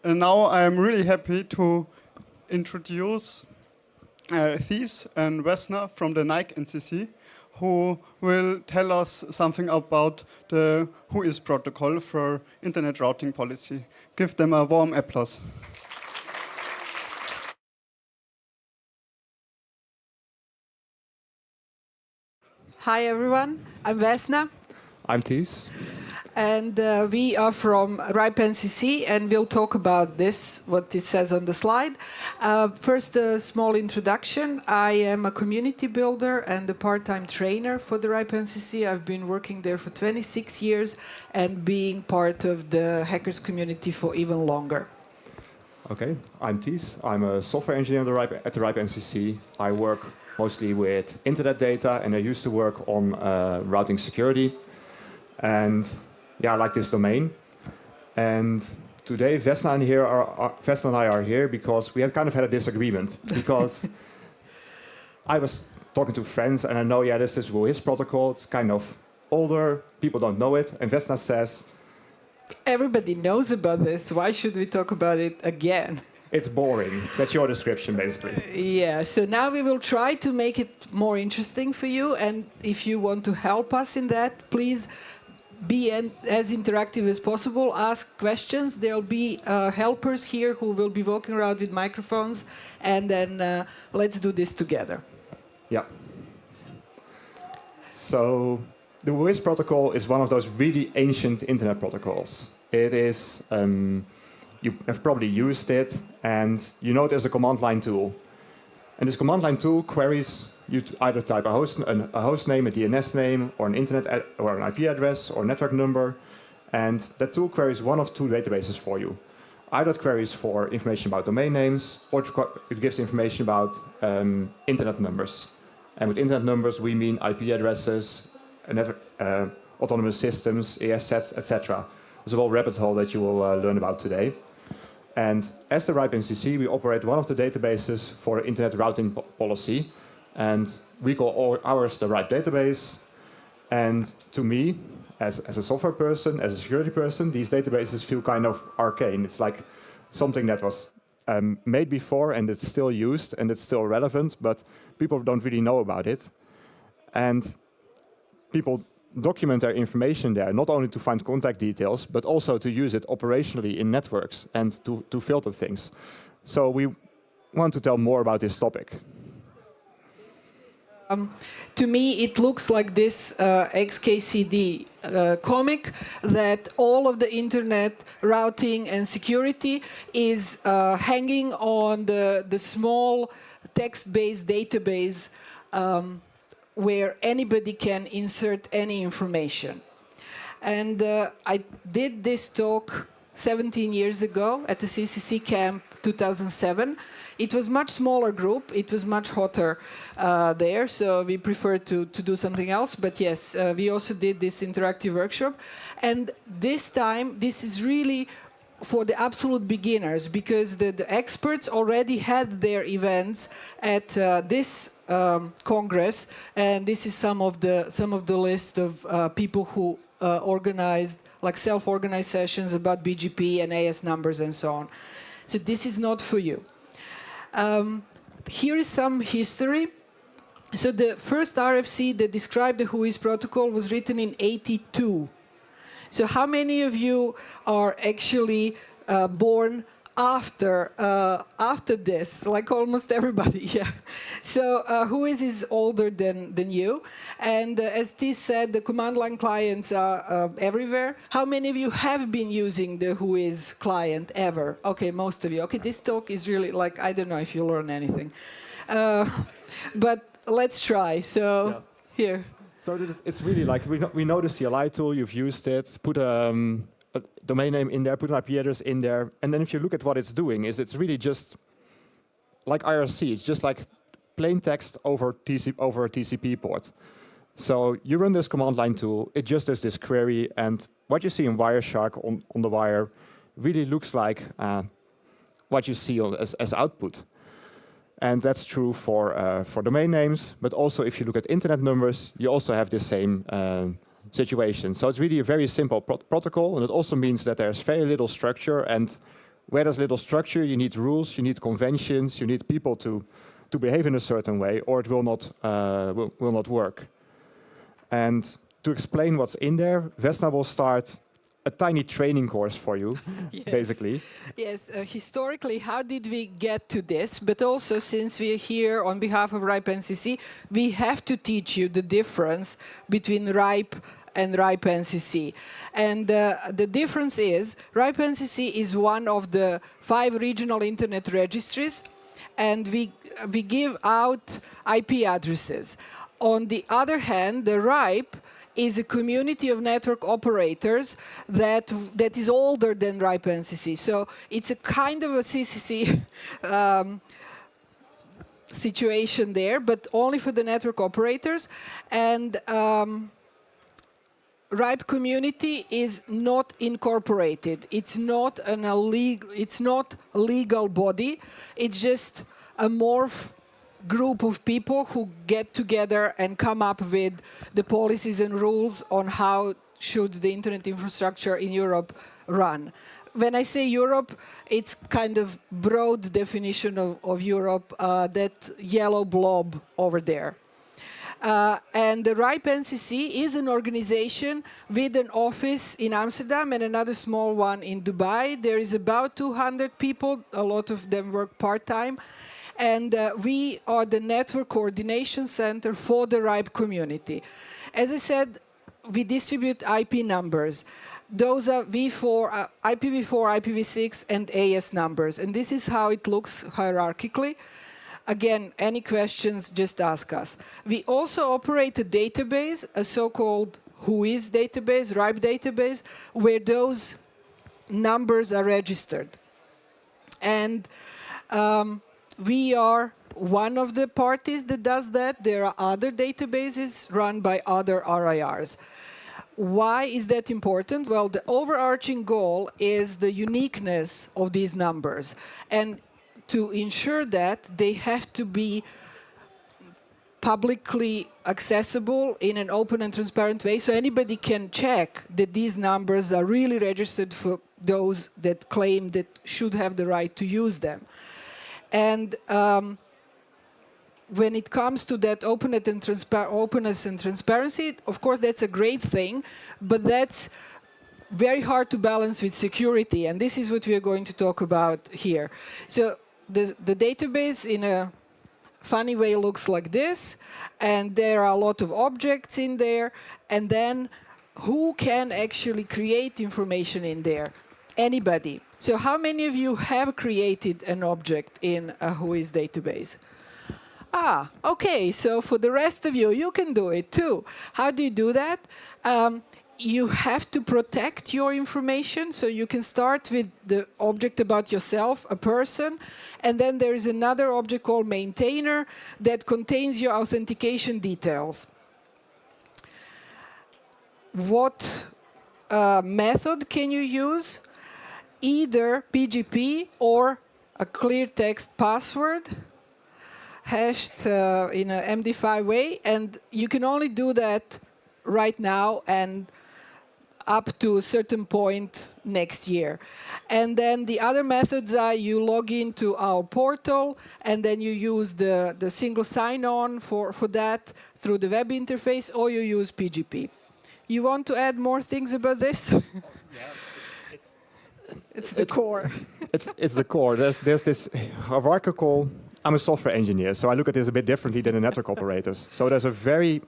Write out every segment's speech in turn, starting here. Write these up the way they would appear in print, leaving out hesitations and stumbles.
And now I'm really happy to introduce Thies and Wessner from the RIPE NCC, who will tell us something about the Whois protocol for internet routing policy. Give them a warm applause. Hi everyone, I'm Vesna. I'm Thies. And we are from RIPE NCC, and we'll talk about this, what it says on the slide. First, a small introduction. I am a community builder and a part-time trainer for the RIPE NCC. I've been working there for 26 years and being part of the hackers community for even longer. Okay, I'm Thies. I'm a software engineer at the RIPE NCC. I work mostly with internet data, and I used to work on routing security. And yeah, I like this domain. And today, Vesna and I are here because we had kind of had a disagreement. Because I was talking to friends, and I know, yeah, this is Whois protocol. It's kind of older. People don't know it. And Vesna says, everybody knows about this. Why should we talk about it again? It's boring. That's your description, basically. Yeah, so now we will try to make it more interesting for you. And if you want to help us in that, please be as interactive as possible. Ask questions. There'll be helpers here who will be walking around with microphones. And then let's do this together. Yeah. So the Whois protocol is one of those really ancient internet protocols. It is, you have probably used it, and you know there's a command line tool. And this command line tool queries you to either type a host name, a DNS name, or or an IP address, or network number. And that tool queries one of two databases for you. Either it queries for information about domain names, or it gives information about internet numbers. And with internet numbers, we mean IP addresses, autonomous systems, ASNs, etc. There's a whole rabbit hole that you will learn about today. And as the RIPE NCC, we operate one of the databases for internet routing policy. And we call ours the RIPE database. And to me, as a software person, as a security person, these databases feel kind of arcane. It's like something that was made before, and it's still used, and it's still relevant, but people don't really know about it. And people document their information there, not only to find contact details, but also to use it operationally in networks and to filter things. So we want to tell more about this topic. To me, it looks like this XKCD comic that all of the internet routing and security is hanging on the small text-based database where anybody can insert any information. And I did this talk 17 years ago at the CCC camp 2007. It was much smaller group. It was much hotter there, so we preferred to do something else. But yes, we also did this interactive workshop. And this time, this is really for the absolute beginners, because the experts already had their events at this Congress, and this is some of the list of people who organized, like self-organized sessions about BGP and AS numbers and so on. So this is not for you. Here is some history. So the first RFC that described the Whois protocol was written in '82. So how many of you are actually born after this? Like almost everybody, yeah. So Whois is older than you. And as Thies said, the command line clients are everywhere. How many of you have been using the Whois client ever? Okay, most of you. Okay, this talk is really like, I don't know if you learn anything. But let's try. So yeah. Here. So it's really like, we know the CLI tool, you've used it, put a domain name in there, put an IP address in there, and then if you look at what it's doing, it's really just like IRC, it's just like plain text over a TCP port. So you run this command line tool, it just does this query, and what you see in Wireshark on the wire really looks like what you see as output. And that's true for domain names, but also if you look at internet numbers, you also have the same situation. So it's really a very simple protocol, and it also means that there's very little structure, and where there's little structure, you need rules, you need conventions, you need people to behave in a certain way, or it will not work. And to explain what's in there, Vesna will start a tiny training course for you, Yes. basically. Yes, historically, how did we get to this? But also, since we're here on behalf of RIPE NCC, we have to teach you the difference between RIPE and RIPE NCC. And the difference is, RIPE NCC is one of the 5 regional internet registries, and we give out IP addresses. On the other hand, the RIPE is a community of network operators that is older than RIPE NCC. So it's a kind of a CCC situation there, but only for the network operators. And RIPE community is not incorporated. It's not a legal body. It's just a group of people who get together and come up with the policies and rules on how should the internet infrastructure in Europe run. When I say Europe, it's kind of broad definition of Europe, that yellow blob over there. And the RIPE NCC is an organization with an office in Amsterdam and another small one in Dubai. There is about 200 people, a lot of them work part-time. And we are the network coordination center for the RIPE community. As I said, we distribute IP numbers. Those are v4, IPv4, IPv6, and AS numbers. And this is how it looks hierarchically. Again, any questions, just ask us. We also operate a database, a so-called Whois database, RIPE database, where those numbers are registered. And we are one of the parties that does that. There are other databases run by other RIRs. Why is that important? Well, the overarching goal is the uniqueness of these numbers. And to ensure that, they have to be publicly accessible in an open and transparent way, so anybody can check that these numbers are really registered for those that claim that should have the right to use them. And when it comes to that openness and transparency, of course, that's a great thing, but that's very hard to balance with security, and this is what we are going to talk about here. So the database, in a funny way, looks like this, and there are a lot of objects in there, and then who can actually create information in there? Anybody. So how many of you have created an object in a Whois database? Ah, okay, so for the rest of you, you can do it too. How do you do that? You have to protect your information, so you can start with the object about yourself, a person, and then there is another object called maintainer that contains your authentication details. What method can you use? Either PGP or a clear text password hashed in an MD5 way, and you can only do that right now and up to a certain point next year. And then the other methods are you log into our portal, and then you use the single sign-on for that through the web interface, or you use PGP. You want to add more things about this? Yeah, it's the core. It's the core. There's this hierarchical. I'm a software engineer, so I look at this a bit differently than the network operators. So there's a very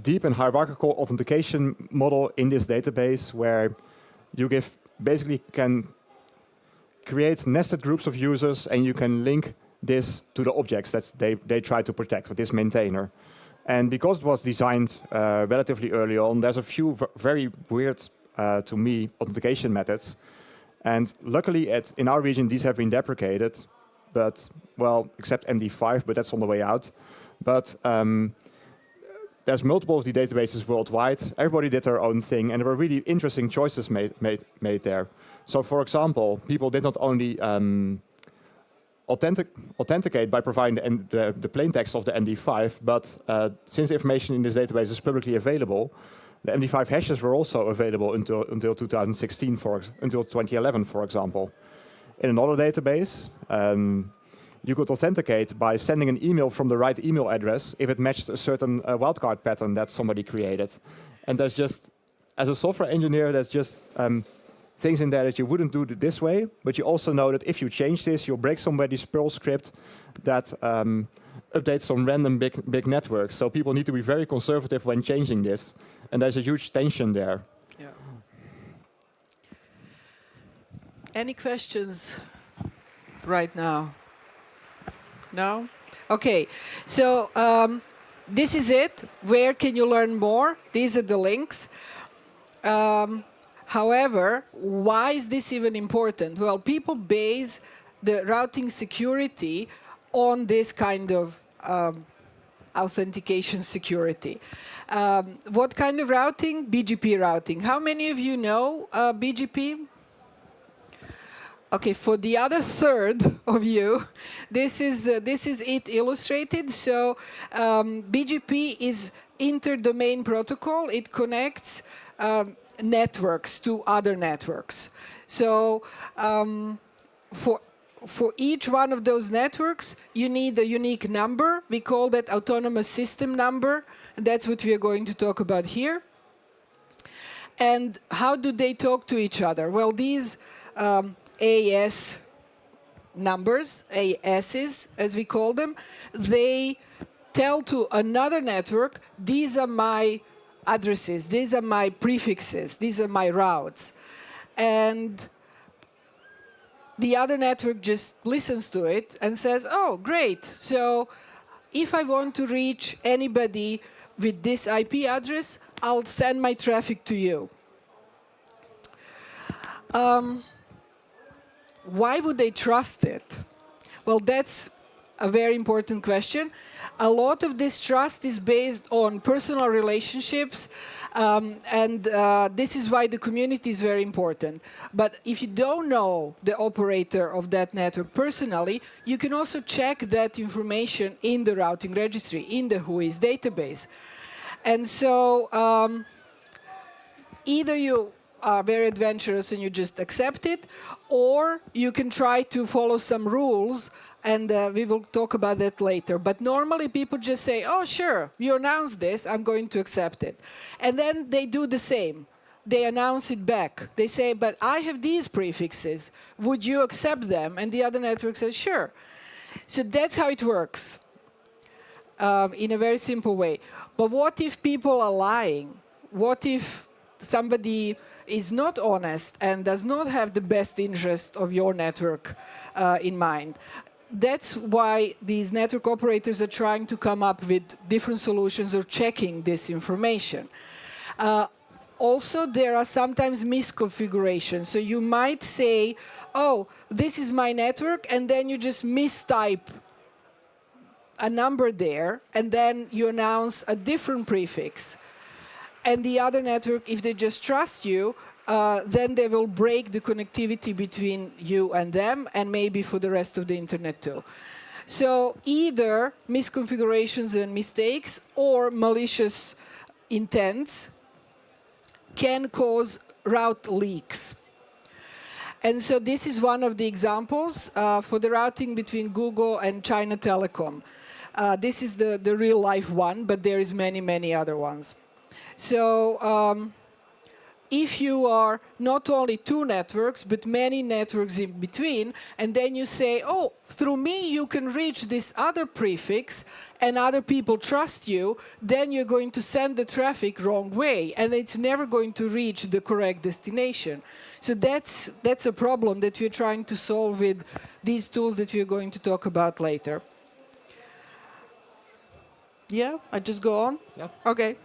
deep and hierarchical authentication model in this database where you basically can create nested groups of users, and you can link this to the objects that they try to protect with this maintainer. And because it was designed relatively early on, there's a few very weird, to me, authentication methods. And luckily, in our region, these have been deprecated. But, well, except MD5, but that's on the way out. But there's multiple of the databases worldwide. Everybody did their own thing, and there were really interesting choices made there. So, for example, people did not only authenticate by providing the plaintext of the MD5, but since information in this database is publicly available, the MD5 hashes were also available until 2016, until 2011, for example. In another database, you could authenticate by sending an email from the right email address if it matched a certain wildcard pattern that somebody created. And there's just, as a software engineer, there's just things in there that you wouldn't do this way, but you also know that if you change this, you'll break somebody's Perl script that updates some random big network. So people need to be very conservative when changing this. And there's a huge tension there. Yeah. Any questions right now? No? Okay. So this is it. Where can you learn more? These are the links. However, why is this even important? Well, people base the routing security on this kind of authentication security. What kind of routing? BGP routing. How many of you know BGP? Okay, for the other third of you, this is it illustrated. So BGP is inter-domain protocol. It connects networks to other networks. So for each one of those networks, you need a unique number. We call that autonomous system number. And that's what we are going to talk about here. And how do they talk to each other? Well, these AS numbers, ASs as we call them, they tell to another network, these are my addresses, these are my prefixes, these are my routes. And the other network just listens to it and says, oh, great. So if I want to reach anybody with this IP address, I'll send my traffic to you. Why would they trust it? Well, that's a very important question. A lot of this trust is based on personal relationships, and this is why the community is very important. But if you don't know the operator of that network personally, you can also check that information in the routing registry, in the Whois database. And so either you are very adventurous and you just accept it, or you can try to follow some rules, and we will talk about that later. But normally people just say, oh, sure, you announced this, I'm going to accept it. And then they do the same. They announce it back. They say, but I have these prefixes. Would you accept them? And the other network says, sure. So that's how it works in a very simple way. But what if people are lying? What if somebody is not honest and does not have the best interest of your network in mind? That's why these network operators are trying to come up with different solutions or checking this information. Also, there are sometimes misconfigurations. So you might say, oh, this is my network, and then you just mistype a number there, and then you announce a different prefix. And the other network, if they just trust you, then they will break the connectivity between you and them, and maybe for the rest of the internet too. So either misconfigurations and mistakes or malicious intents can cause route leaks. And so this is one of the examples for the routing between Google and China Telecom. This is the real life one, but there is many, many other ones. So if you are not only two networks, but many networks in between, and then you say, oh, through me you can reach this other prefix, and other people trust you, then you're going to send the traffic wrong way, and it's never going to reach the correct destination. So that's a problem that we're trying to solve with these tools that we're going to talk about later. Yeah, I just go on? Yeah. Okay.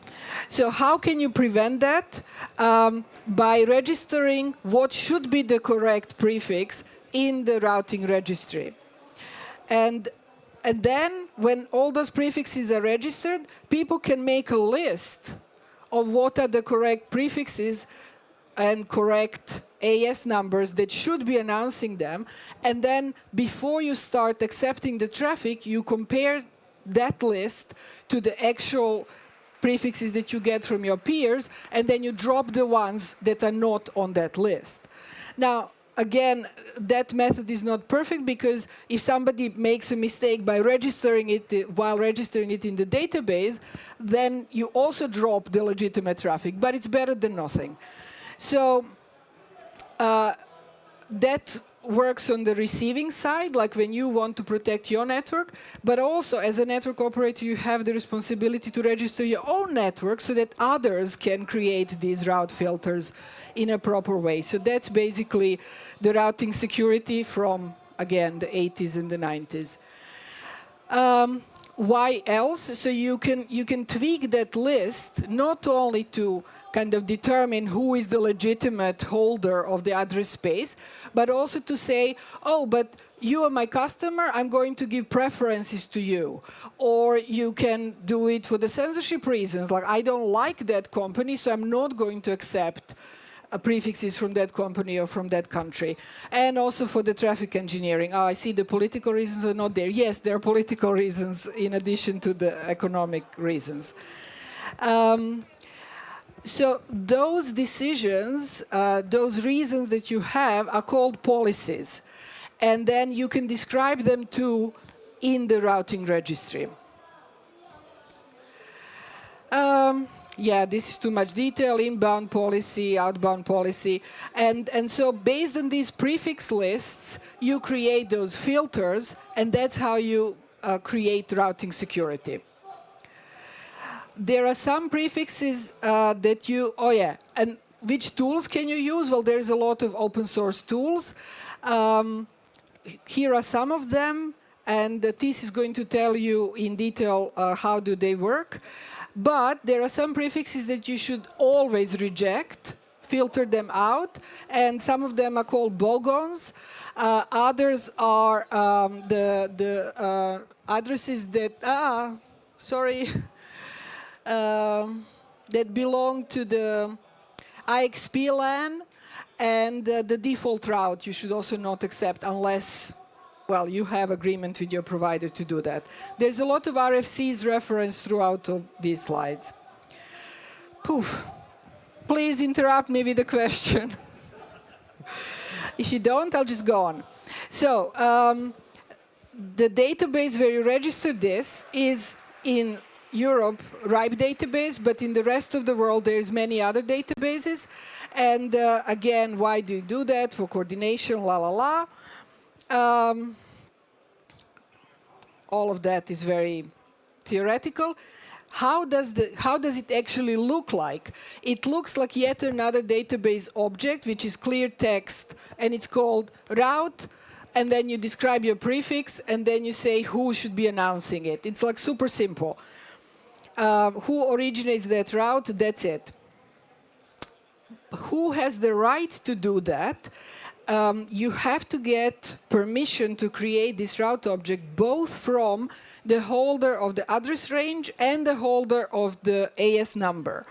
So how can you prevent that? By registering what should be the correct prefix in the routing registry. And then when all those prefixes are registered, people can make a list of what are the correct prefixes and correct AS numbers that should be announcing them. And then before you start accepting the traffic, you compare that list to the actual prefixes that you get from your peers, and then you drop the ones that are not on that list. Now, again, that method is not perfect because if somebody makes a mistake by registering it while registering it in the database, then you also drop the legitimate traffic, but it's better than nothing. So that works on the receiving side, like when you want to protect your network, but also as a network operator, you have the responsibility to register your own network so that others can create these route filters in a proper way. So that's basically the routing security from, again, the 80s and the 90s. Why else? So you can tweak that list not only to kind of determine who is the legitimate holder of the address space, but also to say, oh, but you are my customer, I'm going to give preferences to you. Or you can do it for the censorship reasons, like I don't like that company, so I'm not going to accept prefixes from that company or from that country. And also for the traffic engineering. Oh, I see the political reasons are not there. Yes, there are political reasons in addition to the economic reasons. So those decisions, those reasons that you have are called policies. And then you can describe them too in the routing registry. Yeah, this is too much detail, inbound policy, outbound policy. And so based on these prefix lists, you create those filters, and that's how you create routing security. There are some prefixes that you, oh yeah, and which tools can you use? Well, there's a lot of open source tools. Here are some of them, and Tis is going to tell you in detail how do they work. But there are some prefixes that you should always reject, filter them out, and some of them are called bogons. Others are the addresses that, that belong to the IXP LAN, and the default route you should also not accept unless, well, you have agreement with your provider to do that. There's a lot of RFCs referenced throughout of these slides. Poof. Please interrupt me with a question. If you don't, I'll just go on. So, the database where you register this is in Europe, RIPE database, but in the rest of the world, there's many other databases. And again, why do you do that? For coordination, la la la. All of that is very theoretical. How does it actually look like? It looks like yet another database object, which is clear text, and it's called route, and then you describe your prefix, and then you say who should be announcing it. It's like super simple. Who originates that route? That's it. Who has the right to do that? You have to get permission to create this route object both from the holder of the address range and the holder of the AS number.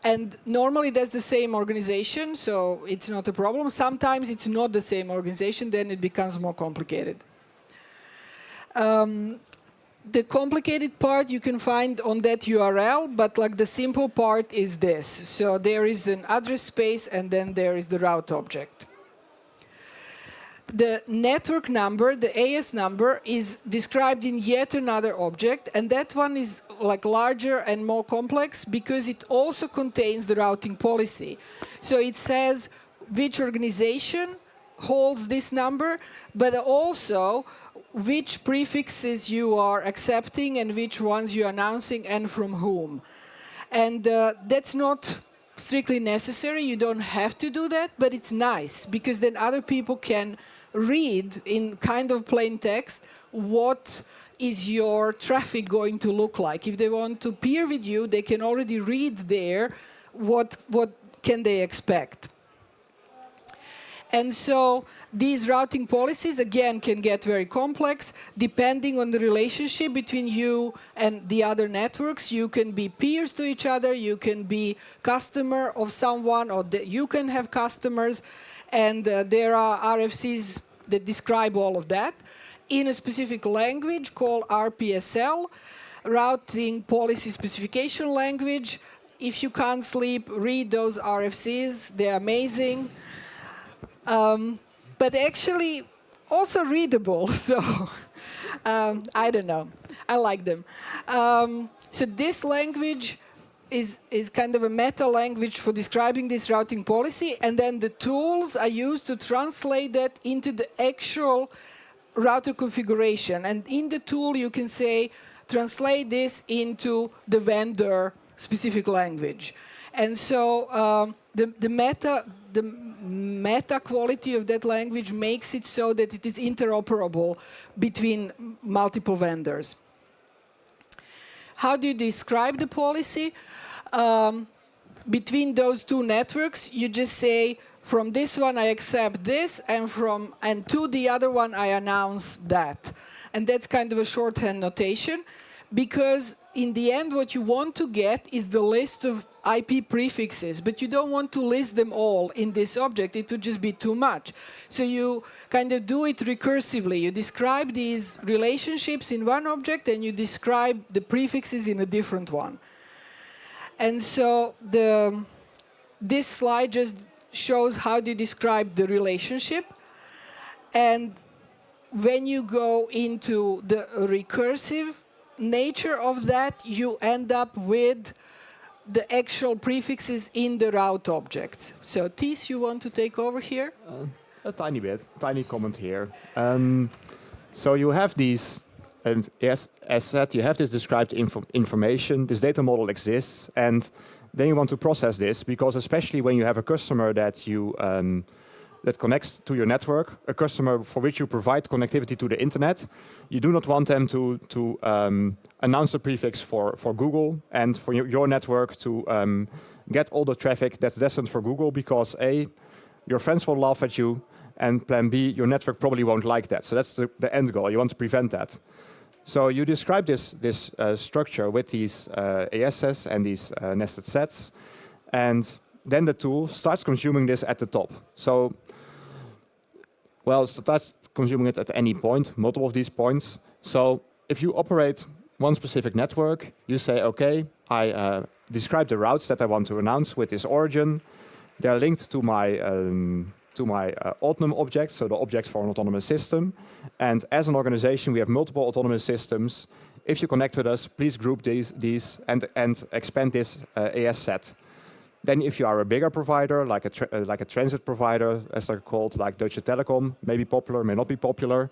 And normally that's the same organization, so it's not a problem. Sometimes it's not the same organization, then it becomes more complicated. The complicated part you can find on that URL, but like the simple part is this. So there is an address space and then there is the route object. The network number, the AS number, is described in yet another object, and that one is like larger and more complex because it also contains the routing policy. So it says which organization holds this number, but also which prefixes you are accepting and which ones you are announcing and from whom. And that's not strictly necessary. You don't have to do that, but it's nice because then other people can read in kind of plain text what is your traffic going to look like. If they want to peer with you, they can already read there what can they expect. And so these routing policies, again, can get very complex. Depending on the relationship between you and the other networks, you can be peers to each other, you can be customer of someone, or you can have customers. And there are RFCs that describe all of that in a specific language called RPSL, Routing Policy Specification Language. If you can't sleep, read those RFCs. They're amazing. but actually also readable. So I don't know. I like them. So this language is kind of a meta language for describing this routing policy, and then the tools are used to translate that into the actual router configuration. And in the tool, you can say, translate this into the vendor specific language. And so the meta quality of that language makes it so that it is interoperable between multiple vendors. How do you describe the policy? Between those two networks, you just say, from this one I accept this, and to the other one I announce that. And that's kind of a shorthand notation, because in the end what you want to get is the list of IP prefixes, but you don't want to list them all in this object. It would just be too much. So you kind of do it recursively. You describe these relationships in one object, and you describe the prefixes in a different one. And so this slide just shows how to describe the relationship. And when you go into the recursive nature of that, you end up with the actual prefixes in the route objects. So, Thies, you want to take over here? A tiny bit, tiny comment here. So you have these, yes, as said, you have this described information, this data model exists, and then you want to process this, because especially when you have a customer that you that connects to your network, a customer for which you provide connectivity to the internet, you do not want them to announce the prefix for Google and for your network to get all the traffic that's destined for Google, because A, your friends will laugh at you, and plan B, your network probably won't like that. So that's the end goal. You want to prevent that. So you describe this structure with these ASs and these nested sets, and then the tool starts consuming this at the top. So, well, it starts consuming it at any point, multiple of these points. So if you operate one specific network, you say, okay, I describe the routes that I want to announce with this origin. They're linked to my autonom object, so the object for an autonomous system. And as an organization, we have multiple autonomous systems. If you connect with us, please group these and expand this AS set. Then if you are a bigger provider, like a transit provider, as they're called, like Deutsche Telekom, may be popular, may not be popular,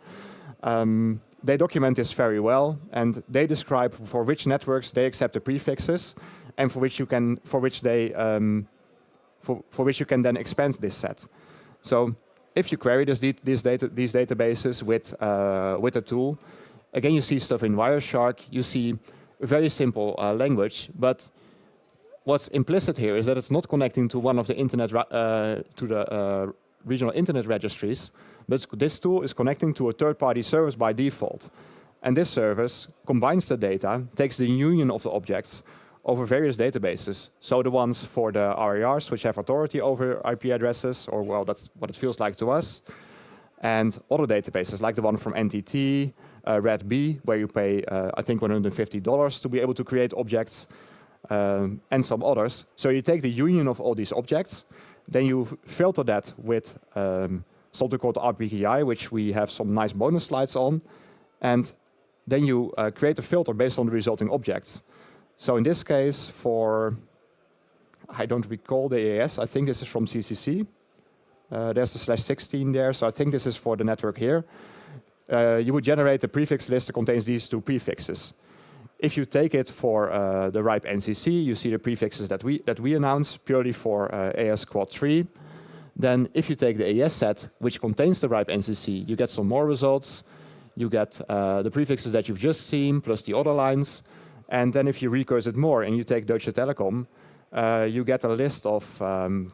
they document this very well, and they describe for which networks they accept the prefixes, and for which you can then expand this set. So if you query these databases with a tool, again you see stuff in Wireshark, you see a very simple language, but what's implicit here is that it's not connecting to one of the regional internet registries, but this tool is connecting to a third-party service by default. And this service combines the data, takes the union of the objects over various databases. So the ones for the RARs, which have authority over IP addresses, or well, that's what it feels like to us, and other databases like the one from NTT, RedB, where you pay, I think, $150 to be able to create objects, and some others. So you take the union of all these objects, then you filter that with something called RPKI, which we have some nice bonus slides on, and then you create a filter based on the resulting objects. So in this case, for, I don't recall the AS, I think this is from CCC. There's the /16 there, so I think this is for the network here. You would generate a prefix list that contains these two prefixes. If you take it for the RIPE NCC, you see the prefixes that we announce purely for AS Quad 3. Then if you take the AS set, which contains the RIPE NCC, you get some more results. You get the prefixes that you've just seen, plus the other lines. And then if you recurse it more and you take Deutsche Telekom, you get a list of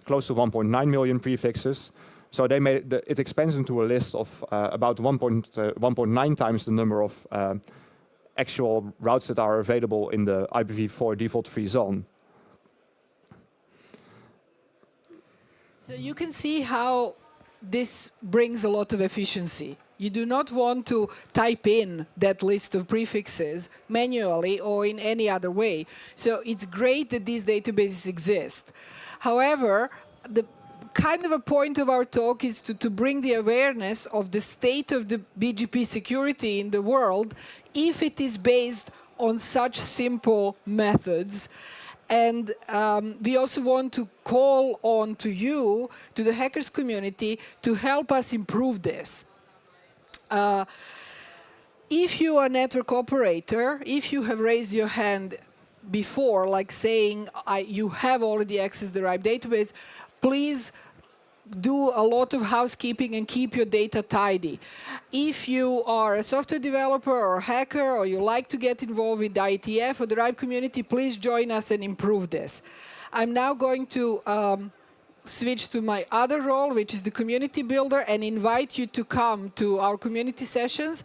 close to 1.9 million prefixes. So it expands into a list of about 1.9 times the number of actual routes that are available in the IPv4 default-free zone. So you can see how this brings a lot of efficiency. You do not want to type in that list of prefixes manually or in any other way. So it's great that these databases exist. However, kind of a point of our talk is to bring the awareness of the state of the BGP security in the world if it is based on such simple methods. And we also want to call on to you, to the hackers community, to help us improve this. If you are a network operator, if you have raised your hand before, like saying you have already accessed the RIPE database, please do a lot of housekeeping and keep your data tidy. If you are a software developer or hacker, or you like to get involved with the IETF or the RIPE community, please join us and improve this. I'm now going to switch to my other role, which is the community builder, and invite you to come to our community sessions.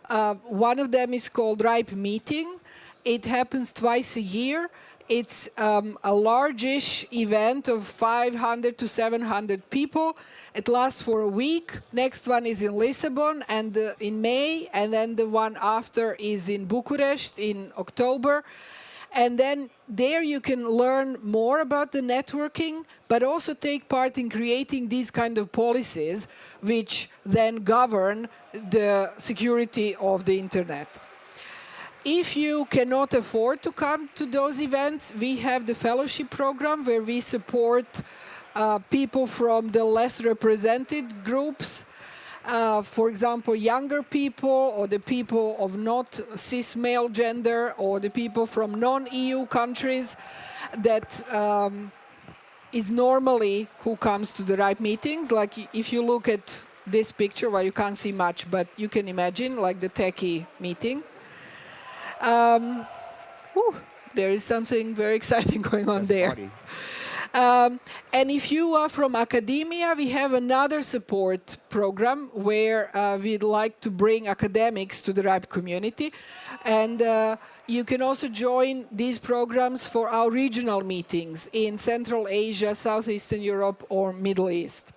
One of them is called RIPE Meeting. It happens twice a year. It's a large-ish event of 500 to 700 people. It lasts for a week. Next one is in Lisbon and in May, and then the one after is in Bucharest in October. And then there you can learn more about the networking, but also take part in creating these kind of policies which then govern the security of the internet. If you cannot afford to come to those events, we have the fellowship program where we support people from the less represented groups. For example, younger people, or the people of not cis male gender, or the people from non-EU countries that is normally who comes to the RIPE meetings. Like if you look at this picture, well, you can't see much, but you can imagine like the techie meeting. There is something very exciting going on there. And if you are from academia, we have another support program where we'd like to bring academics to the RIPE community. And you can also join these programs for our regional meetings in Central Asia, Southeastern Europe, or Middle East.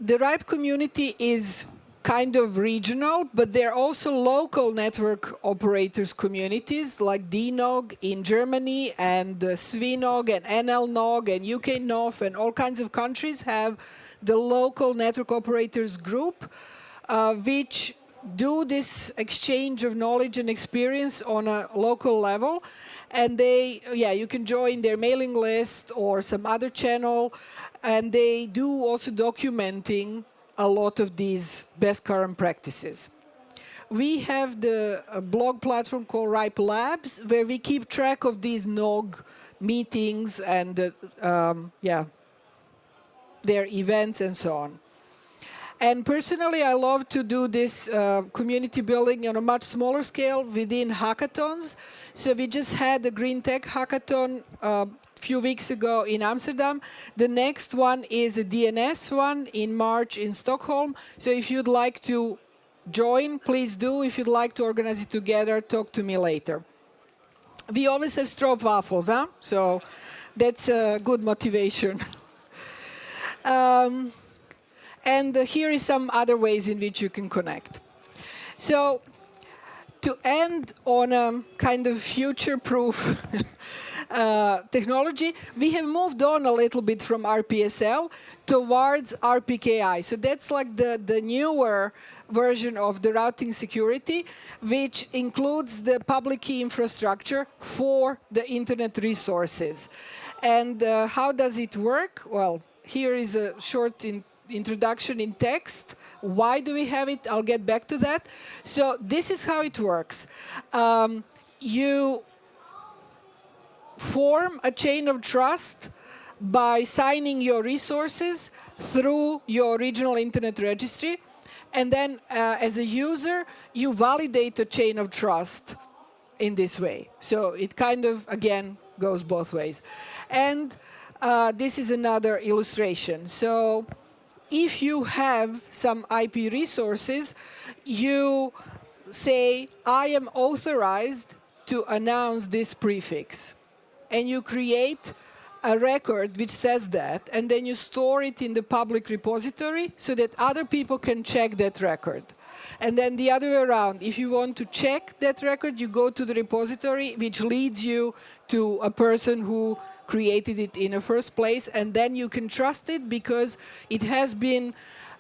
The RIPE community is kind of regional, but there are also local network operators communities like DNOG in Germany, and SWINOG and NLNOG and UKNOF, and all kinds of countries have the local network operators group, which do this exchange of knowledge and experience on a local level. And you can join their mailing list or some other channel, and they do also documenting a lot of these best current practices. We have the blog platform called RIPE Labs, where we keep track of these NOG meetings and their events and so on. And personally, I love to do this community building on a much smaller scale within hackathons. So we just had the Green Tech Hackathon few weeks ago in Amsterdam. The next one is a DNS one in March in Stockholm. So if you'd like to join, please do. If you'd like to organize it together, talk to me later. We always have stroopwafels, huh? So that's a good motivation. And here is some other ways in which you can connect. So to end on a kind of future-proof technology, we have moved on a little bit from RPSL towards RPKI. So that's like the newer version of the routing security, which includes the public key infrastructure for the internet resources. And how does it work? Well, here is a short introduction in text. Why do we have it? I'll get back to that. So this is how it works. You form a chain of trust by signing your resources through your regional internet registry. And then as a user, you validate the chain of trust in this way. So it kind of, again, goes both ways. And this is another illustration. So if you have some IP resources, you say, I am authorized to announce this prefix. And you create a record which says that, and then you store it in the public repository so that other people can check that record. And then the other way around, if you want to check that record, you go to the repository, which leads you to a person who created it in the first place, and then you can trust it because it has been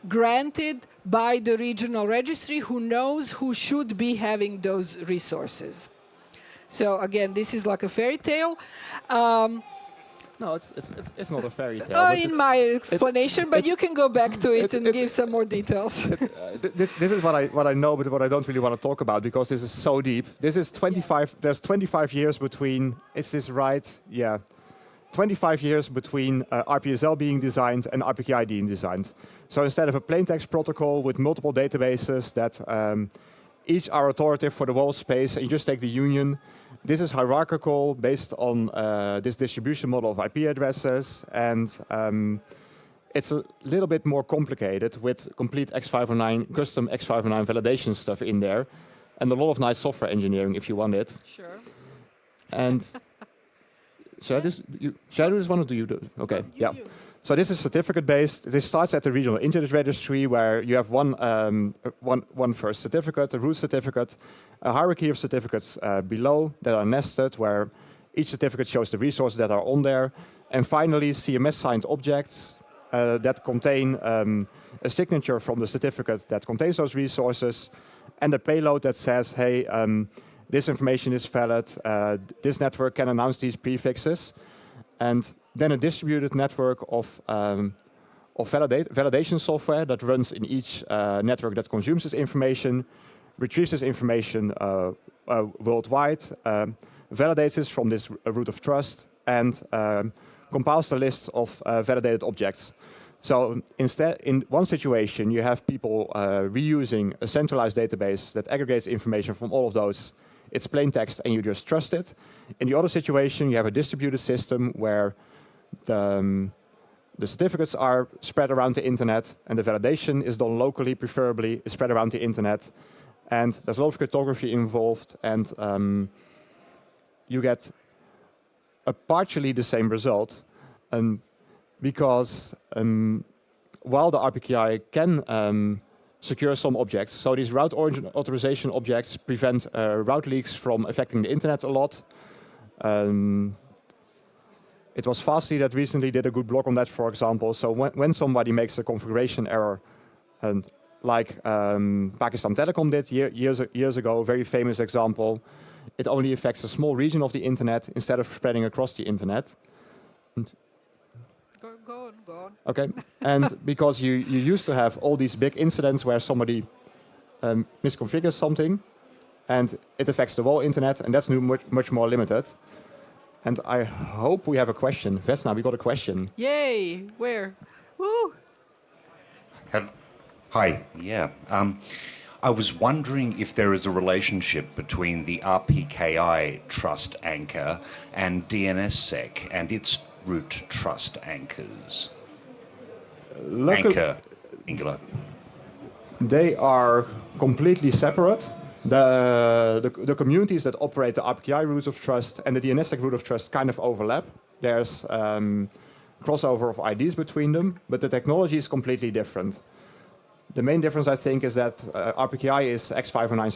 granted by the regional registry who knows who should be having those resources. So again, this is like a fairy tale. No, it's not a fairy tale. In my explanation, but you can go back to it and give some more details. This is what I know, but what I don't really want to talk about because this is so deep. This is 25. There's 25 years between. Is this right? Yeah, 25 years between RPSL being designed and RPKI being designed. So instead of a plaintext protocol with multiple databases that each are authoritative for the whole space, and you just take the union. This is hierarchical based on this distribution model of IP addresses, and it's a little bit more complicated with complete X509, custom X509 validation stuff in there, and a lot of nice software engineering if you want it. Sure. And should I do this one or do you do it? Okay, No, yeah. you. So this is certificate-based. This starts at the regional internet registry where you have one first certificate, a root certificate, a hierarchy of certificates below that are nested where each certificate shows the resources that are on there. And finally, CMS-signed objects that contain a signature from the certificate that contains those resources and a payload that says, hey, this information is valid, this network can announce these prefixes. And then a distributed network of validation software that runs in each network that consumes this information, retrieves this information worldwide, validates this from this root of trust, and compiles the list of validated objects. So instead, in one situation, you have people reusing a centralized database that aggregates information from all of those. It's plain text, and you just trust it. In the other situation, you have a distributed system where the certificates are spread around the internet, and the validation is done locally, preferably, is spread around the internet. And there's a lot of cryptography involved, and you get a partially the same result, because while the RPKI can secure some objects, so these route origin authorization objects prevent route leaks from affecting the internet a lot. It was Fastly that recently did a good blog on that, for example. So when somebody makes a configuration error, and like Pakistan Telecom did years ago, a very famous example, it only affects a small region of the internet instead of spreading across the internet. And Go on. okay, and because you used to have all these big incidents where somebody misconfigures something, and it affects the whole internet, and that's much more limited. And I hope we have a question. Vesna, we got a question. Yay! Where? Woo! Hi, yeah. I was wondering if there is a relationship between the RPKI trust anchor and DNSSEC and its root trust anchors. Anchor, singular. They are completely separate. The communities that operate the RPKI root of trust and the DNSSEC root of trust kind of overlap. There's crossover of IDs between them, but the technology is completely different. The main difference, I think, is that RPKI is X509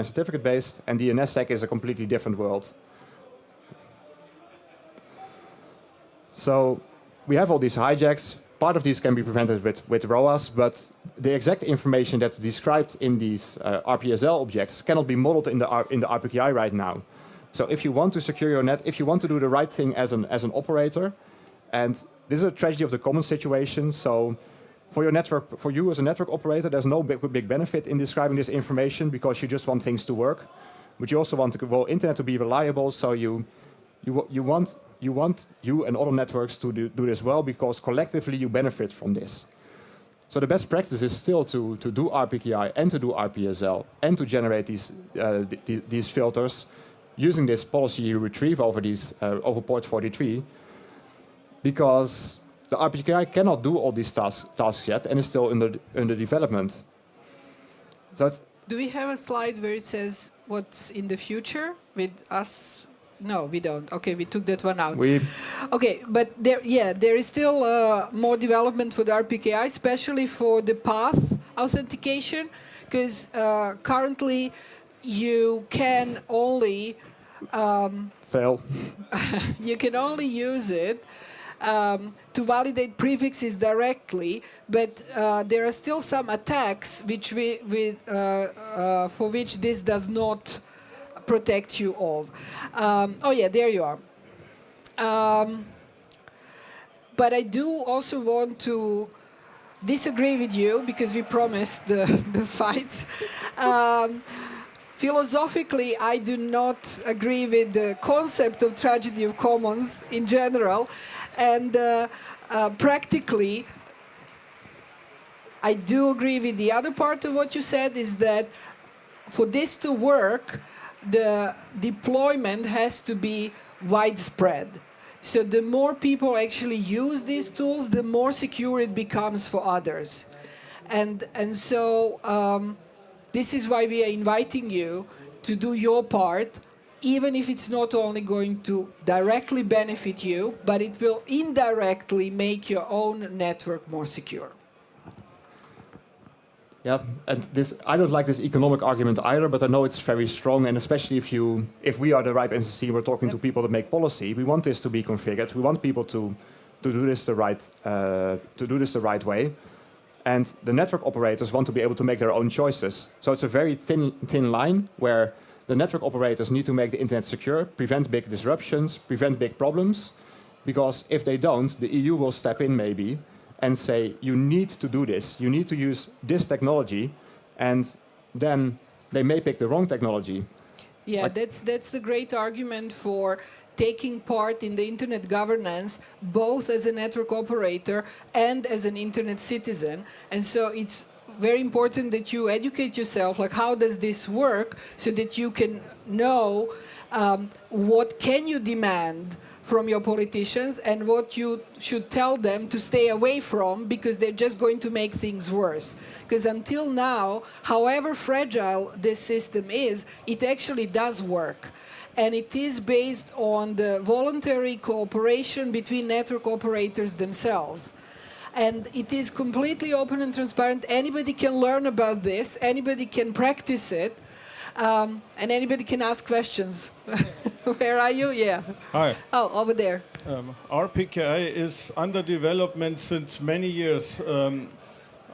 certificate based, and DNSSEC is a completely different world. So we have all these hijacks. Part of these can be prevented with ROAS, but the exact information that's described in these RPSL objects cannot be modeled in the RPKI right now. So if you want to secure your net, if you want to do the right thing as an operator, and this is a tragedy of the common situation, so for your network, for you as a network operator, there's no big benefit in describing this information because you just want things to work, but you also want the internet to be reliable, so you want you and other networks to do this well because collectively you benefit from this. So the best practice is still to do RPKI and to do RPSL and to generate these filters using this policy you retrieve over port 43, because the RPKI cannot do all these tasks yet and is still under development. So do we have a slide where it says what's in the future with us? No, we don't. Okay, we took that one out. Okay, but there is still more development for the RPKI, especially for the path authentication, because currently you can only Fail. You can only use it to validate prefixes directly, but there are still some attacks for which this does not protect you of. Oh yeah, there you are. But I do also want to disagree with you because we promised the fights. Philosophically, I do not agree with the concept of tragedy of commons in general, and practically, I do agree with the other part of what you said, is that for this to work, the deployment has to be widespread. So the more people actually use these tools, the more secure it becomes for others. And so this is why we are inviting you to do your part, even if it's not only going to directly benefit you, but it will indirectly make your own network more secure. Yeah, and I don't like this economic argument either, but I know it's very strong, and especially if we are the RIPE NCC, we're talking to people that make policy. We want this to be configured. We want people to do this the right way, and the network operators want to be able to make their own choices. So it's a very thin line where the network operators need to make the internet secure, prevent big disruptions, prevent big problems, because if they don't, the EU will step in maybe and say, you need to do this, you need to use this technology, and then they may pick the wrong technology. Yeah, that's the great argument for taking part in the internet governance, both as a network operator and as an internet citizen. And so it's very important that you educate yourself, like how does this work, so that you can know what can you demand from your politicians and what you should tell them to stay away from, because they're just going to make things worse. Because until now, however fragile this system is, it actually does work. And it is based on the voluntary cooperation between network operators themselves. And it is completely open and transparent. Anybody can learn about this, anybody can practice it, and anybody can ask questions. Where are you? Yeah. Hi. Oh, over there. RPKI is under development since many years.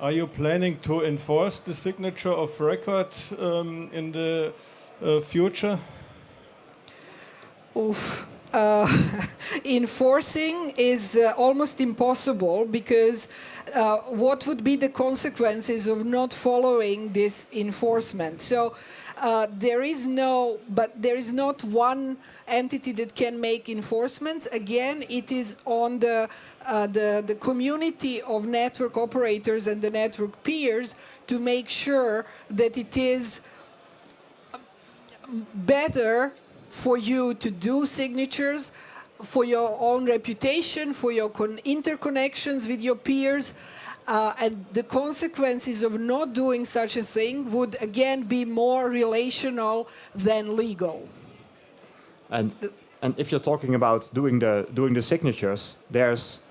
Are you planning to enforce the signature of records in the future? Oof. Enforcing is almost impossible, because what would be the consequences of not following this enforcement? So there is not one entity that can make enforcements. Again, it is on the community of network operators and the network peers to make sure that it is better for you to do signatures, for your own reputation, for your interconnections with your peers, and the consequences of not doing such a thing would again be more relational than legal. And if you're talking about doing the signatures, there's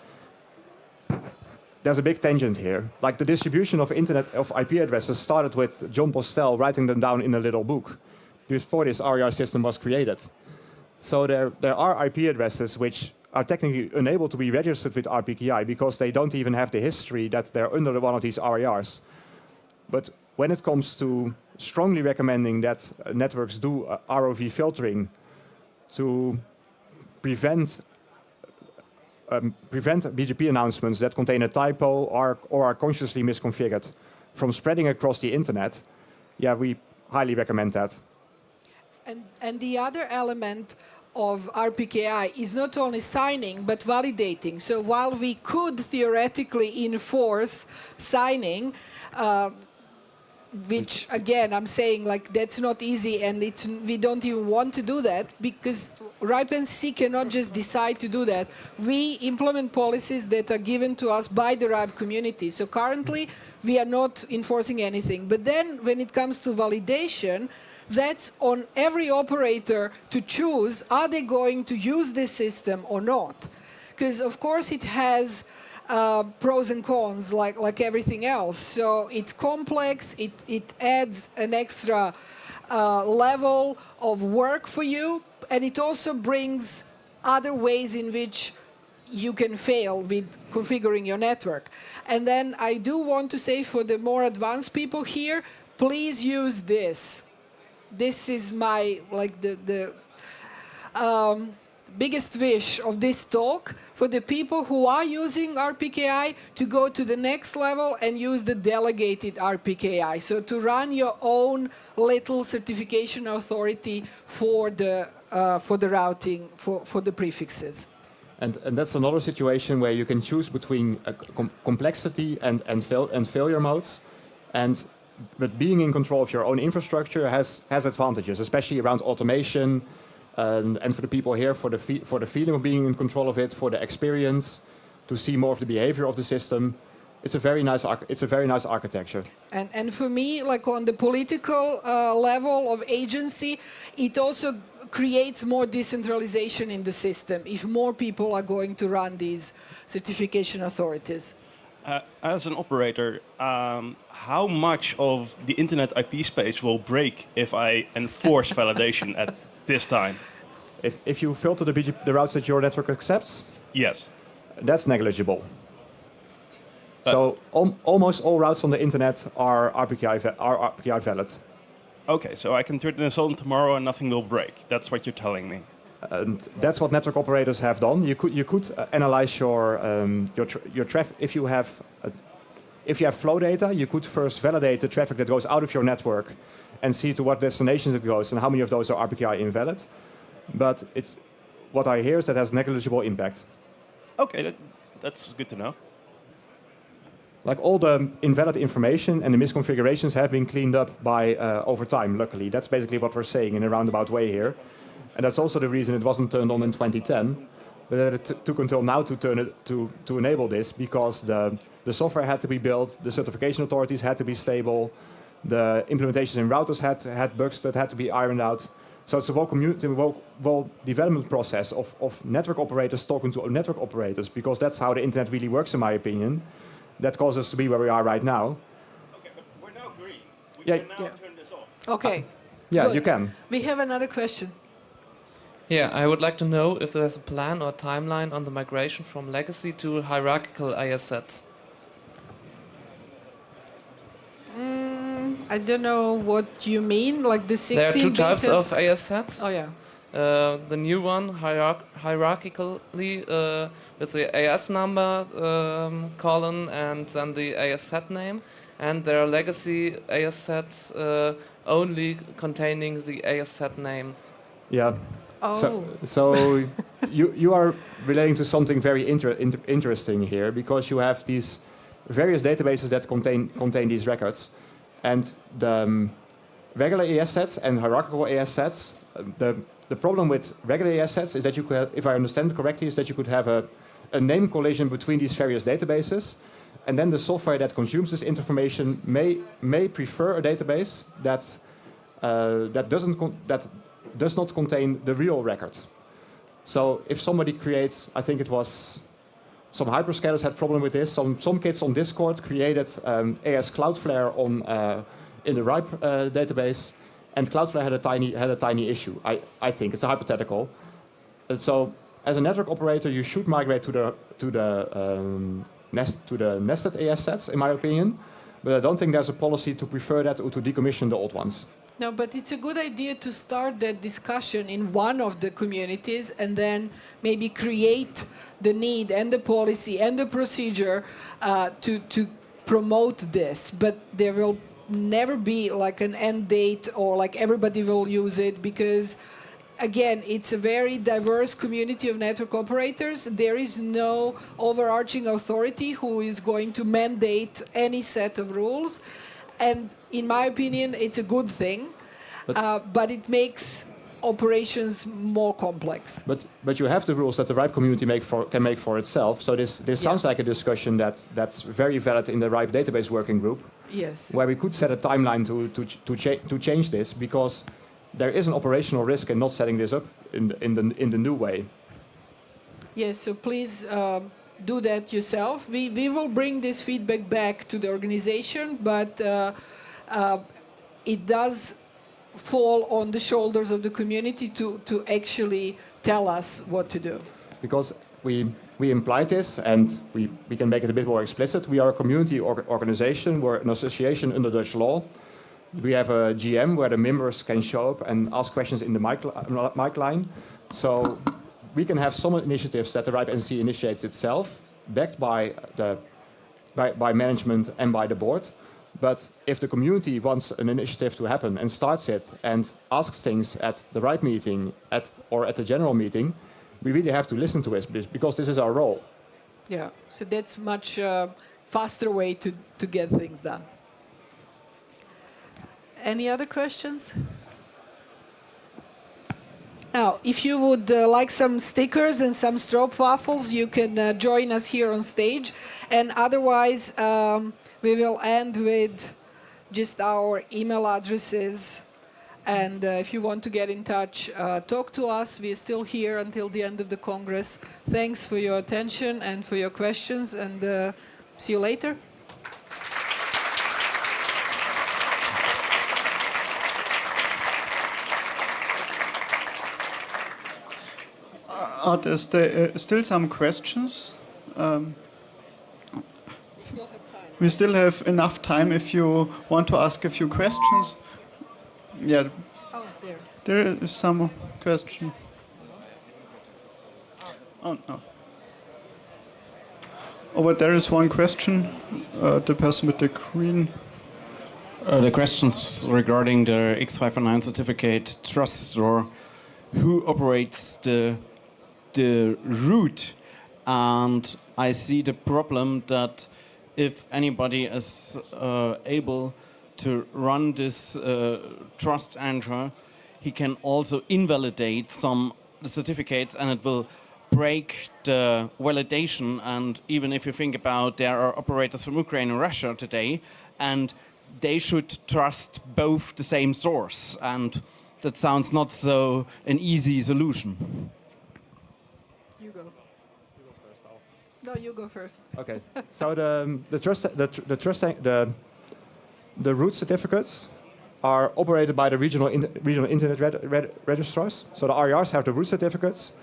a big tangent here. Like the distribution of IP addresses started with John Postel writing them down in a little book before this RER system was created. So there are IP addresses which are technically unable to be registered with RPKI because they don't even have the history that they're under one of these RERs. But when it comes to strongly recommending that networks do ROV filtering to prevent BGP announcements that contain a typo or are consciously misconfigured from spreading across the internet, yeah, we highly recommend that. And the other element of RPKI is not only signing, but validating. So while we could theoretically enforce signing, which again, I'm saying like that's not easy, and we don't even want to do that, because RIPE NCC cannot just decide to do that. We implement policies that are given to us by the RIPE community. So currently, we are not enforcing anything. But then when it comes to validation, that's on every operator to choose, are they going to use this system or not? Because of course it has pros and cons like everything else. So it's complex, it adds an extra level of work for you, and it also brings other ways in which you can fail with configuring your network. And then I do want to say for the more advanced people here, please use this. This is my, like, the biggest wish of this talk for the people who are using RPKI to go to the next level and use the delegated RPKI. So to run your own little certification authority for the routing, for the prefixes. And that's another situation where you can choose between complexity and failure modes. But being in control of your own infrastructure has advantages, especially around automation, and for the people here, for the feeling of being in control of it, for the experience, to see more of the behavior of the system. It's a very nice architecture. And for me, like on the political level of agency, it also creates more decentralization in the system if more people are going to run these certification authorities. As an operator, how much of the internet IP space will break if I enforce validation at this time? If you filter the routes that your network accepts, Yes. that's negligible. So almost all routes on the internet are RPKI valid. Okay, so I can turn this on tomorrow and nothing will break. That's what you're telling me. And that's what network operators have done. You could analyze your traffic. If you have flow data, you could first validate the traffic that goes out of your network, and see to what destinations it goes and how many of those are RPKI invalid. But what I hear is that has negligible impact. Okay, that's good to know. Like all the invalid information and the misconfigurations have been cleaned up by over time, luckily. That's basically what we're saying in a roundabout way here. And that's also the reason it wasn't turned on in 2010. But it took until now to enable this, because the software had to be built, the certification authorities had to be stable, the implementations in routers had bugs that had to be ironed out. So it's a whole development process of network operators talking to network operators, because that's how the internet really works, in my opinion. That caused us to be where we are right now. Okay, but we're now green. We Yeah. can now turn this off. Okay. Yeah, Good. you can. We have another question. Yeah, I would like to know if there's a plan or timeline on the migration from legacy to hierarchical ASNs. I don't know what you mean, like the 16 There are two types beta- of ASNs. Oh yeah. The new one, hierarchically, with the AS number column and then the AS set name. And there are legacy AS sets only containing the AS set name. Yeah. Oh. So you are relating to something very interesting here, because you have these various databases that contain these records, and the regular AS sets and hierarchical AS sets. The problem with regular AS sets is that you could have, if I understand correctly, is that you could have a name collision between these various databases, and then the software that consumes this information may prefer a database that does not contain the real record. So if somebody creates, I think it was some hyperscalers had problem with this. Some kids on Discord created AS Cloudflare in the RIPE database, and Cloudflare had a tiny issue. I think it's a hypothetical. And so as a network operator, you should migrate to the nested AS sets, in my opinion. But I don't think there's a policy to prefer that or to decommission the old ones. No, but it's a good idea to start that discussion in one of the communities and then maybe create the need and the policy and the procedure to promote this. But there will never be like an end date or like everybody will use it, because again, it's a very diverse community of network operators. There is no overarching authority who is going to mandate any set of rules. And in my opinion, it's a good thing, but it makes operations more complex. But you have the rules that the RIPE community can make for itself. So this sounds like a discussion that's very valid in the RIPE database working group. Yes. Where we could set a timeline to change this, because there is an operational risk in not setting this up in the new way. Yes. So please. Do that yourself. We will bring this feedback back to the organization, but it does fall on the shoulders of the community to actually tell us what to do? Because we implied this, and we can make it a bit more explicit. We are a community organization. We're an association under Dutch law. We have a GM where the members can show up and ask questions in the mic line. So we can have some initiatives that the RIPE NCC initiates itself, backed by management and by the board. But if the community wants an initiative to happen and starts it and asks things at the RIPE meeting or at the general meeting, we really have to listen to it because this is our role. Yeah, so that's much faster way to get things done. Any other questions? Now, if you would like some stickers and some stroopwafels, you can join us here on stage. And otherwise, we will end with just our email addresses. And if you want to get in touch, talk to us. We're still here until the end of the Congress. Thanks for your attention and for your questions. And see you later. Are there still some questions? We still have enough time if you want to ask a few questions. Yeah. Oh, there. There is some question. Oh, no. Oh, but there is one question. The person with the green. The questions regarding the X509 certificate trust store. Who operates the root? And I see the problem that if anybody is able to run this trust anchor, he can also invalidate some certificates and it will break the validation. And even if you think about there are operators from Ukraine and Russia today, and they should trust both the same source. And that sounds not so an easy solution. You go. No, you go first. Okay. So the root certificates are operated by the regional internet registrars. So the RERs have the root certificates,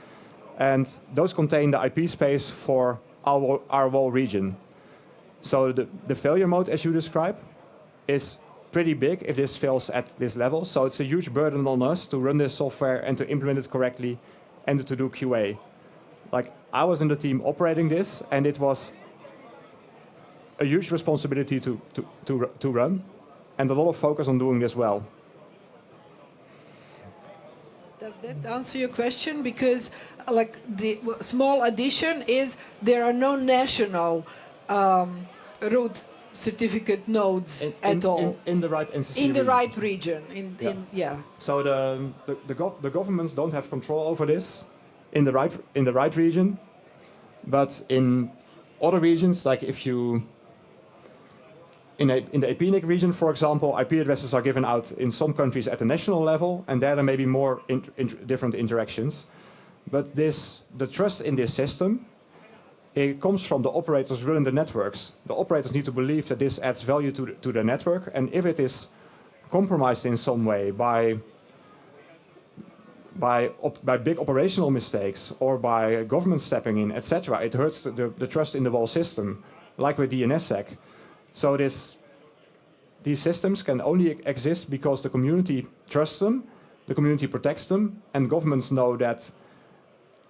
and those contain the IP space for our whole region. So the failure mode, as you describe, is pretty big if this fails at this level. So it's a huge burden on us to run this software and to implement it correctly and to do QA. Like, I was in the team operating this, and it was a huge responsibility to run, and a lot of focus on doing this well. Does that answer your question? Because, like, the small addition is there are no national root certificate nodes at all in the RIPE NCC in the region. RIPE region. Yeah. So the governments don't have control over this in the RIPE region, but in other regions, like if you in the APNIC region, for example, IP addresses are given out in some countries at the national level, and there may be more different interactions. But the trust in this system, it comes from the operators running the networks. The operators need to believe that this adds value to the network, and if it is compromised in some way by big operational mistakes or by government stepping in, etc., it hurts the trust in the whole system, like with DNSSEC. So these systems can only exist because the community trusts them, the community protects them, and governments know that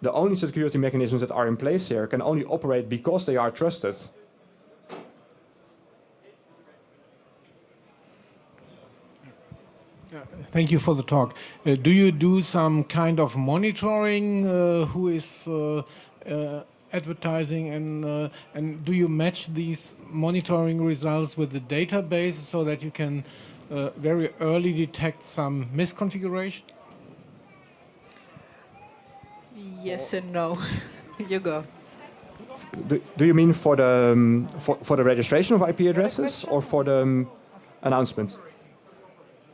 the only security mechanisms that are in place here can only operate because they are trusted. Thank you for the talk. Do you do some kind of monitoring? Who is advertising, and do you match these monitoring results with the database so that you can very early detect some misconfiguration? Yes and no. You go. Do you mean for the registration of IP addresses or for the announcement?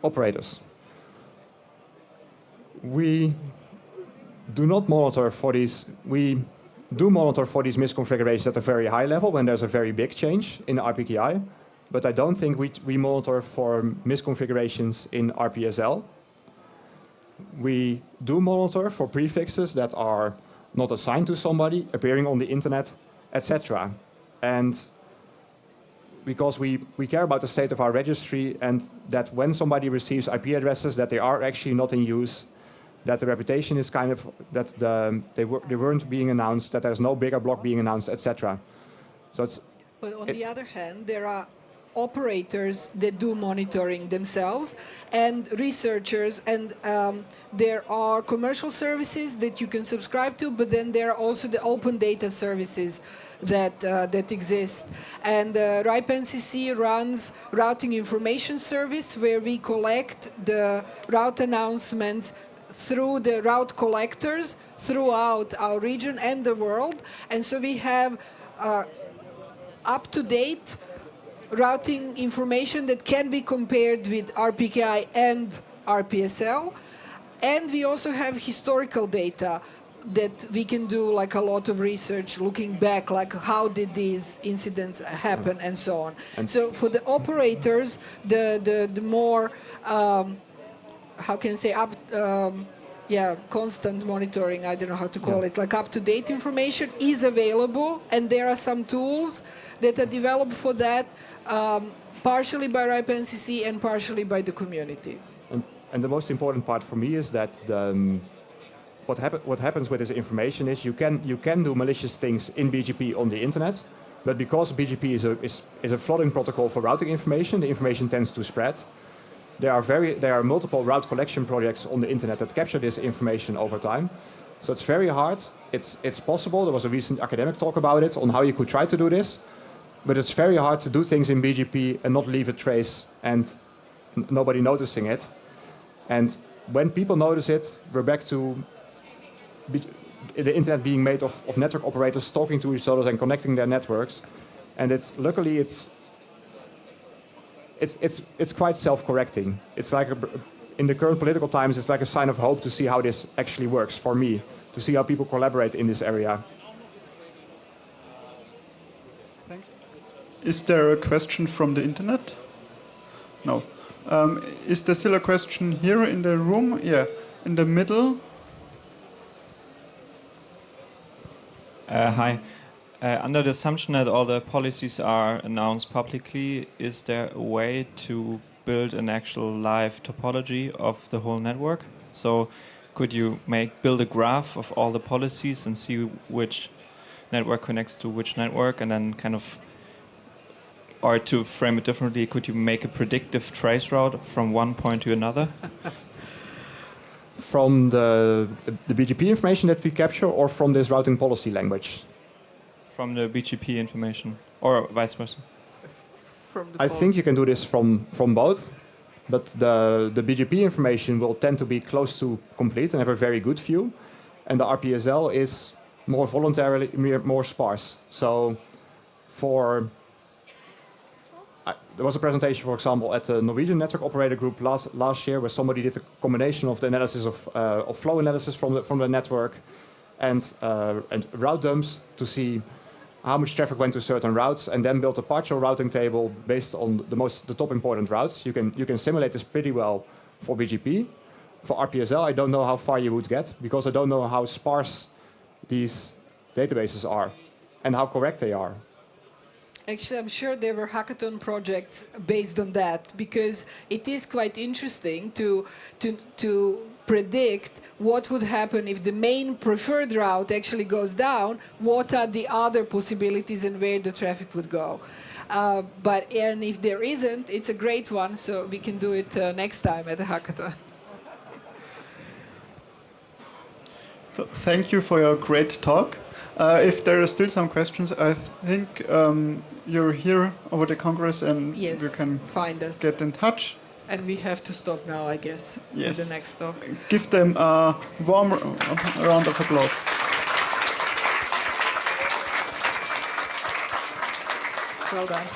Operators. We do not monitor for these. We do monitor for these misconfigurations at a very high level when there's a very big change in RPKI, but I don't think we monitor for misconfigurations in RPSL we do monitor for prefixes that are not assigned to somebody, appearing on the internet, etc. And because we care about the state of our registry, and that when somebody receives IP addresses that they are actually not in use, that the reputation is kind of, that they weren't being announced, that there's no bigger block being announced, etc. So it's... But on the other hand, there are operators that do monitoring themselves and researchers, and there are commercial services that you can subscribe to, but then there are also the open data services that exist. And RIPE NCC runs routing information service, where we collect the route announcements through the route collectors throughout our region and the world. And so we have up-to-date routing information that can be compared with RPKI and RPSL. And we also have historical data that we can do like a lot of research looking back, like how did these incidents happen and so on. And so for the operators, the more, how can I say, constant monitoring, I don't know how to call it, like up-to-date information is available, and there are some tools that are developed for that, partially by RIPE NCC and partially by the community. And the most important part for me is that what happens with this information is you can do malicious things in BGP on the internet, but because BGP is a flooding protocol for routing information, the information tends to spread. There are multiple route collection projects on the internet that capture this information over time. So it's very hard. It's possible. There was a recent academic talk about it, on how you could try to do this. But it's very hard to do things in BGP and not leave a trace and nobody noticing it. And when people notice it, we're back to the internet being made of network operators talking to each other and connecting their networks. And luckily it's quite self-correcting. It's like in the current political times, it's like a sign of hope to see how this actually works for me, to see how people collaborate in this area. Thanks. Is there a question from the internet? No. Is there still a question here in the room? Yeah, in the middle. Hi. Under the assumption that all the policies are announced publicly, is there a way to build an actual live topology of the whole network? So could you build a graph of all the policies and see which network connects to which network, and then kind of, or to frame it differently, could you make a predictive trace route from one point to another? From the BGP information that we capture, or from this routing policy language? From the BGP information, or vice versa? I think you can do this from both, but the BGP information will tend to be close to complete and have a very good view, and the RPSL is more voluntarily more sparse. So there was a presentation, for example, at the Norwegian network operator group last year, where somebody did a combination of the analysis of flow analysis from the network and route dumps to see how much traffic went to certain routes, and then built a partial routing table based on the top important routes. You can simulate this pretty well for BGP. For RPSL, I don't know how far you would get, because I don't know how sparse these databases are and how correct they are. Actually, I'm sure there were hackathon projects based on that, because it is quite interesting to predict what would happen if the main preferred route actually goes down, what are the other possibilities and where the traffic would go. And if there isn't, it's a great one, so we can do it next time at the hackathon. Thank you for your great talk. If there are still some questions, I think you're here over the Congress, and you can find us. Get in touch. And we have to stop now, I guess, with the next talk. Give them a warm round of applause. Well done.